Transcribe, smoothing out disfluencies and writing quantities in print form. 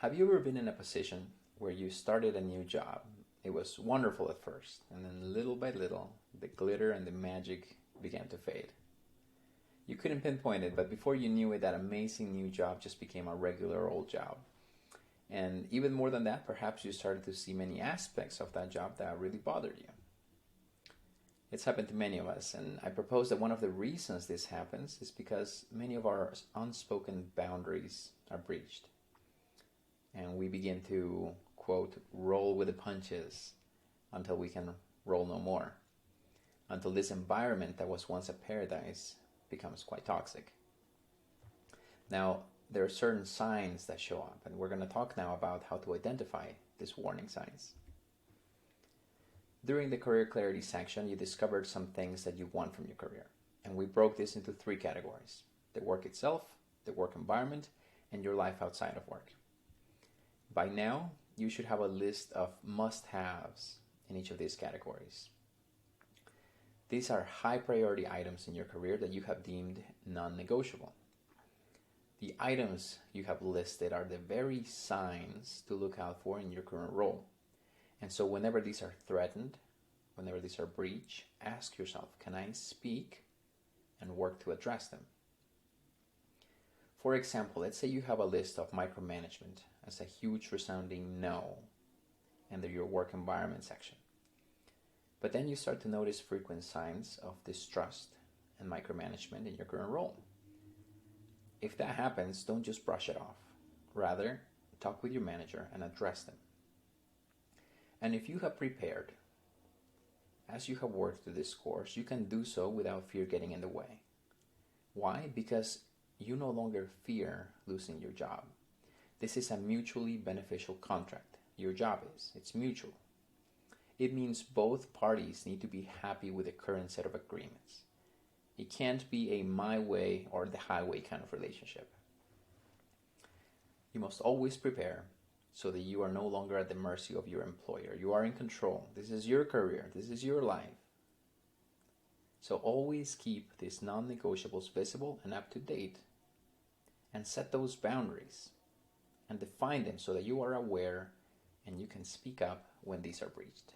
Have you ever been in a position where you started a new job? It was wonderful at first, and then little by little, the glitter and the magic began to fade. You couldn't pinpoint it, but before you knew it, that amazing new job just became a regular old job. And even more than that, perhaps you started to see many aspects of that job that really bothered you. It's happened to many of us, and I propose that one of the reasons this happens is because many of our unspoken boundaries are breached. And we begin to, quote, roll with the punches until we can roll no more. Until this environment that was once a paradise becomes quite toxic. Now, there are certain signs that show up, and we're going to talk now about how to identify these warning signs. During the career clarity section, you discovered some things that you want from your career, and we broke this into three categories: the work itself, the work environment, and your life outside of work. By now, you should have a list of must-haves in each of these categories. These are high priority items in your career that you have deemed non-negotiable. The items you have listed are the very signs to look out for in your current role. And so whenever these are threatened, whenever these are breached, ask yourself, can I speak and work to address them? For example, let's say you have a list of micromanagement as a huge resounding no under your work environment section. But then you start to notice frequent signs of distrust and micromanagement in your current role. If that happens, don't just brush it off. Rather, talk with your manager and address them. And if you have prepared, as you have worked through this course, you can do so without fear getting in the way. Why? Because you no longer fear losing your job. This is a mutually beneficial contract. Your job is. It's mutual. It means both parties need to be happy with the current set of agreements. It can't be a my way or the highway kind of relationship. You must always prepare so that you are no longer at the mercy of your employer. You are in control. This is your career. This is your life. So always keep these non-negotiables visible and up to date, and set those boundaries and define them so that you are aware and you can speak up when these are breached.